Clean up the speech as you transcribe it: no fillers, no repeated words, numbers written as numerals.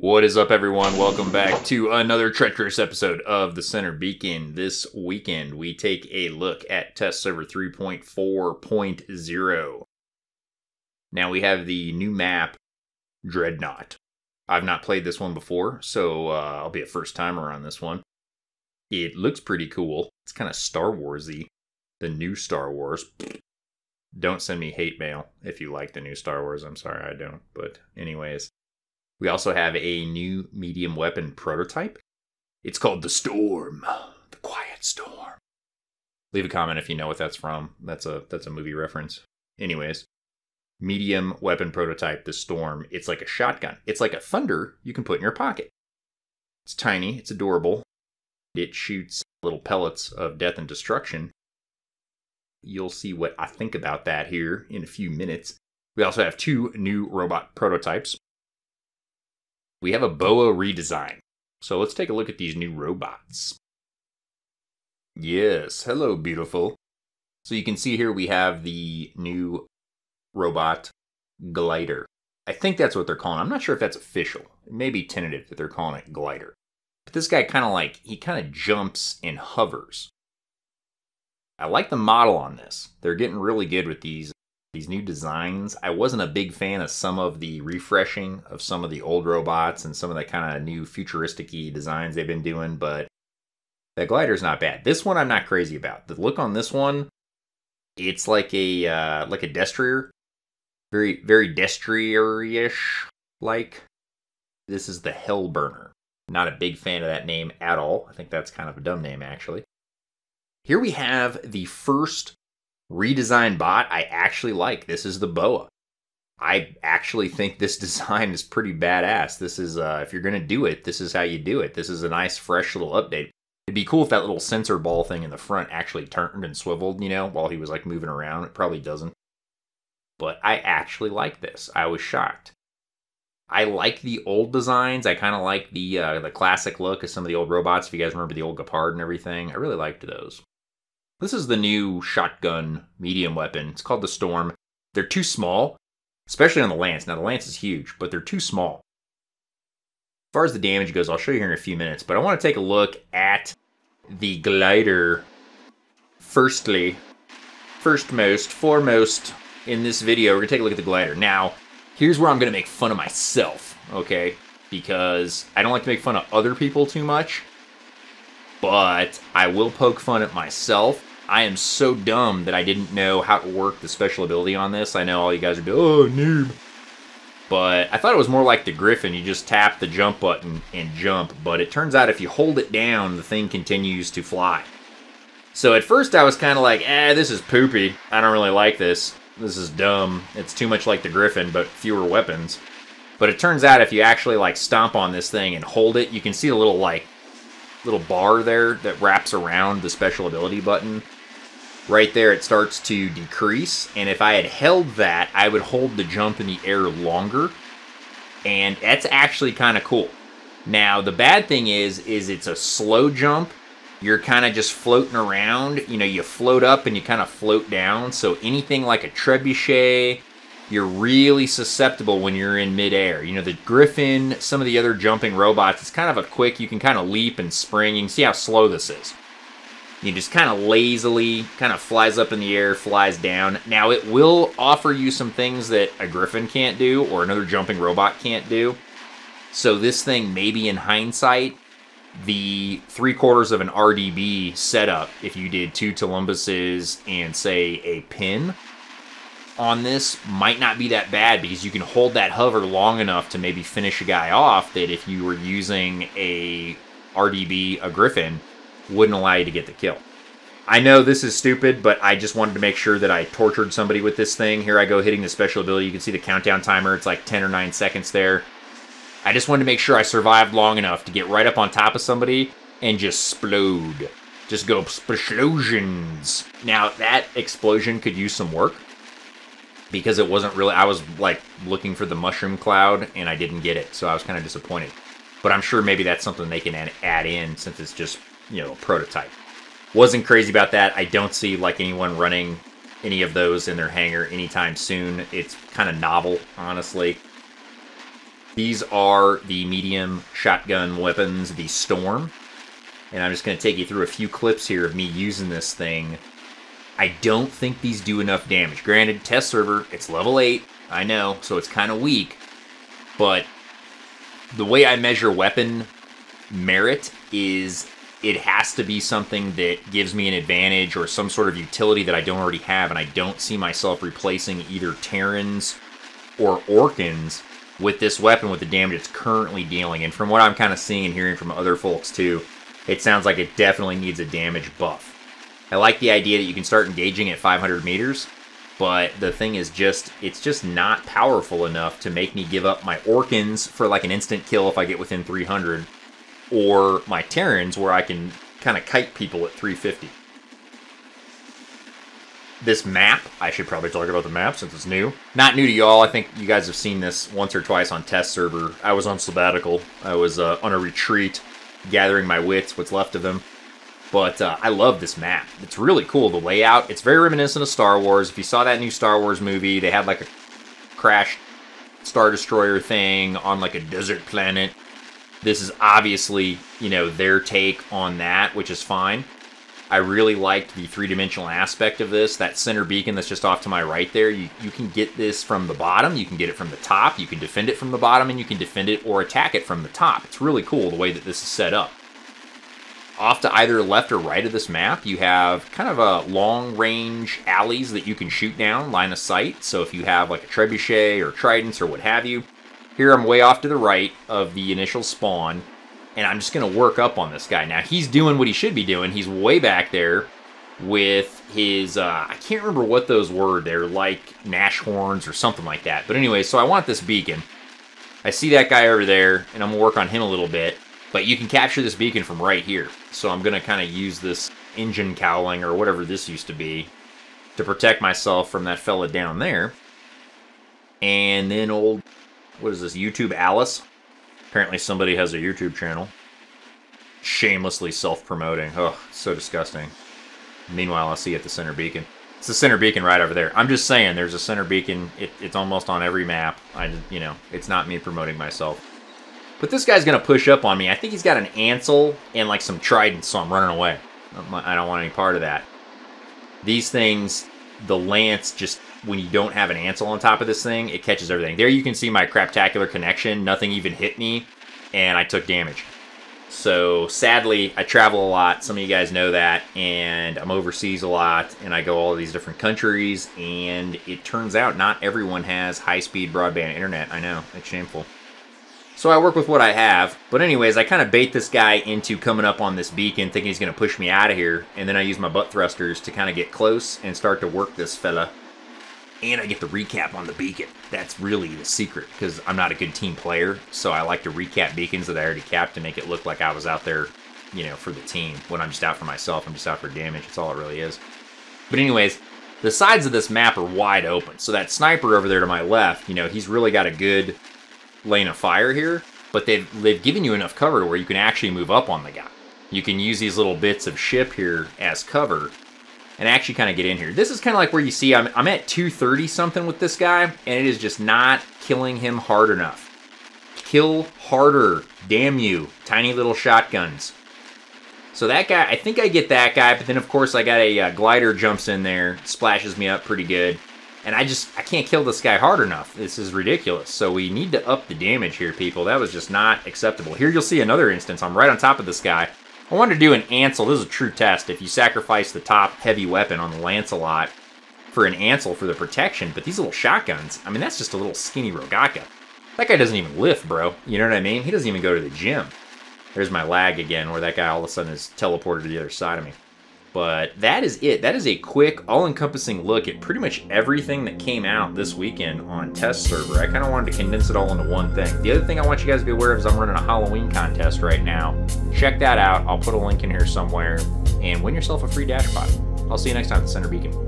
What is up, everyone? Welcome back to another treacherous episode of the Center Beacon. This weekend, we take a look at test server 3.4.0. Now, we have the new map, Dreadnought. I've not played this one before, so I'll be a first-timer on this one. It looks pretty cool. It's kind of Star Wars-y. The new Star Wars. Don't send me hate mail if you like the new Star Wars. I'm sorry, I don't. But anyways. We also have a new medium weapon prototype. It's called the Storm. The Quiet Storm. Leave a comment if you know what that's from. That's a movie reference. Anyways. Medium weapon prototype, the Storm. It's like a shotgun. It's like a thunder you can put in your pocket. It's tiny. It's adorable. It shoots little pellets of death and destruction. You'll see what I think about that here in a few minutes. We also have two new robot prototypes. We have a boa redesign. So let's take a look at these new robots. Yes, hello beautiful. So you can see here we have the new robot glider. I think that's what they're calling it. I'm not sure if that's official. It may be tentative that they're calling it glider. But this guy he kind of jumps and hovers. I like the model on this. They're getting really good with these new designs. I wasn't a big fan of some of the refreshing of some of the old robots and some of the kind of new futuristic-y designs they've been doing, but that glider's not bad. This one I'm not crazy about. The look on this one, it's like a destrier. Very, very destrier-ish like. This is the Hellburner. Not a big fan of that name at all. I think that's kind of a dumb name, actually. Here we have the first redesigned bot I actually like. This is the boa. I actually think this design is pretty badass. This is, if you're going to do it, this is how you do it. This is a nice, fresh little update. It'd be cool if that little sensor ball thing in the front actually turned and swiveled, you know, while he was like moving around. It probably doesn't. But I actually like this. I was shocked. I like the old designs. I kind of like the classic look of some of the old robots. If you guys remember the old Gepard and everything, I really liked those. This is the new shotgun medium weapon. It's called the Storm. They're too small, especially on the Lance. Now, the Lance is huge, but they're too small. As far as the damage goes, I'll show you here in a few minutes, but I want to take a look at the glider. Foremost in this video, we're going to take a look at the glider. Now, here's where I'm going to make fun of myself, okay? Because I don't like to make fun of other people too much, but I will poke fun at myself. I am so dumb that I didn't know how to work the special ability on this. I know all you guys would be, oh, noob. But I thought it was more like the Griffin. You just tap the jump button and jump. But it turns out if you hold it down, the thing continues to fly. So at first I was kind of like, this is poopy. I don't really like this. This is dumb. It's too much like the Griffin, but fewer weapons. But it turns out if you actually like stomp on this thing and hold it, you can see a little bar there that wraps around the special ability button. Right there, it starts to decrease, and if I had held that, I would hold the jump in the air longer, and that's actually kind of cool. Now, the bad thing is it's a slow jump. You're kind of just floating around. You know, you float up and you kind of float down, so anything like a trebuchet, you're really susceptible when you're in midair. You know, the Griffin, some of the other jumping robots, it's kind of a quick, you can kind of leap and spring. You can see how slow this is. You just kind of lazily, kind of flies up in the air, flies down. Now, it will offer you some things that a Griffin can't do or another jumping robot can't do. So this thing, maybe in hindsight, the 3/4 of an RDB setup, if you did 2 Tulumbuses and, say, a pin on this, might not be that bad because you can hold that hover long enough to maybe finish a guy off that if you were using a RDB, a Griffin, wouldn't allow you to get the kill. I know this is stupid, but I just wanted to make sure that I tortured somebody with this thing. Here I go hitting the special ability. You can see the countdown timer. It's like 10 or 9 seconds there. I just wanted to make sure I survived long enough to get right up on top of somebody and just explode. Just go explosions. Now, that explosion could use some work because it wasn't really... I was like looking for the mushroom cloud and I didn't get it, so I was kind of disappointed. But I'm sure maybe that's something they can add in since it's just, you know, a prototype. Wasn't crazy about that. I don't see like anyone running any of those in their hangar anytime soon. It's kind of novel, honestly. These are the medium shotgun weapons, the Storm. And I'm just going to take you through a few clips here of me using this thing. I don't think these do enough damage. Granted, test server, it's level 8, I know, so it's kind of weak. But the way I measure weapon merit is it has to be something that gives me an advantage or some sort of utility that I don't already have, and I don't see myself replacing either Terrans or Orkans with this weapon with the damage it's currently dealing. And from what I'm kind of seeing and hearing from other folks too, it sounds like it definitely needs a damage buff. I like the idea that you can start engaging at 500 meters, but the thing is it's just not powerful enough to make me give up my Orkans for like an instant kill if I get within 300, or my Terrans where I can kind of kite people at 350. This map, I should probably talk about the map since it's new. Not new to y'all, I think you guys have seen this once or twice on test server. I was on sabbatical, I was on a retreat, gathering my wits, what's left of them. But I love this map. It's really cool, the layout. It's very reminiscent of Star Wars. If you saw that new Star Wars movie, they had like a crashed Star Destroyer thing on like a desert planet. This is obviously, you know, their take on that, which is fine. I really liked the three-dimensional aspect of this. That center beacon that's just off to my right there, you can get this from the bottom, you can get it from the top, you can defend it from the bottom, and you can defend it or attack it from the top. It's really cool the way that this is set up. Off to either left or right of this map, you have kind of a long-range alleys that you can shoot down, line of sight. So if you have like a trebuchet or tridents or what have you. Here I'm way off to the right of the initial spawn, and I'm just going to work up on this guy. Now, he's doing what he should be doing. He's way back there with his, I can't remember what those were. They're like Nash horns or something like that. But anyway, so I want this beacon. I see that guy over there, and I'm going to work on him a little bit. But you can capture this beacon from right here. So I'm going to kind of use this engine cowling, or whatever this used to be, to protect myself from that fella down there. And then old, what is this, YouTube Alice? Apparently somebody has a YouTube channel. Shamelessly self-promoting. Oh, so disgusting. Meanwhile, I see at the center beacon. It's the center beacon right over there. I'm just saying, there's a center beacon. It's almost on every map. You know, it's not me promoting myself. But this guy's going to push up on me. I think he's got an Ansel and like some tridents, so I'm running away. I don't want any part of that. These things, the lance, just when you don't have an Ansel on top of this thing, it catches everything. There you can see my craptacular connection. Nothing even hit me, and I took damage. So sadly, I travel a lot. Some of you guys know that, and I'm overseas a lot, and I go all these different countries, and it turns out not everyone has high-speed broadband internet. I know, it's shameful. So I work with what I have. But anyways, I kind of bait this guy into coming up on this beacon, thinking he's going to push me out of here. And then I use my butt thrusters to kind of get close and start to work this fella. And I get the recap on the beacon. That's really the secret, because I'm not a good team player. So I like to recap beacons that I already capped to make it look like I was out there, you know, for the team. When I'm just out for myself, I'm just out for damage. That's all it really is. But anyways, the sides of this map are wide open. So that sniper over there to my left, you know, he's really got a good lane of fire here, but they've given you enough cover to where you can actually move up on the guy. You can use these little bits of ship here as cover and actually kind of get in here. This is kind of like where you see I'm at 230 something with this guy, and it is just not killing him hard enough. Kill harder, damn you, tiny little shotguns. So that guy, I think I get that guy, but then of course I got a glider jumps in there, splashes me up pretty good. And I can't kill this guy hard enough. This is ridiculous. So we need to up the damage here, people. That was just not acceptable. Here you'll see another instance. I'm right on top of this guy. I wanted to do an Ansel. This is a true test. If you sacrifice the top heavy weapon on the lance a lot for an Ansel for the protection, but these little shotguns, I mean, that's just a little skinny Rogaka. That guy doesn't even lift, bro. You know what I mean? He doesn't even go to the gym. There's my lag again, where that guy all of a sudden is teleported to the other side of me. But that is it. That is a quick, all-encompassing look at pretty much everything that came out this weekend on test server. I kind of wanted to condense it all into one thing. The other thing I want you guys to be aware of is I'm running a Halloween contest right now. Check that out. I'll put a link in here somewhere. And win yourself a free dash pod. I'll see you next time at the Center Beacon.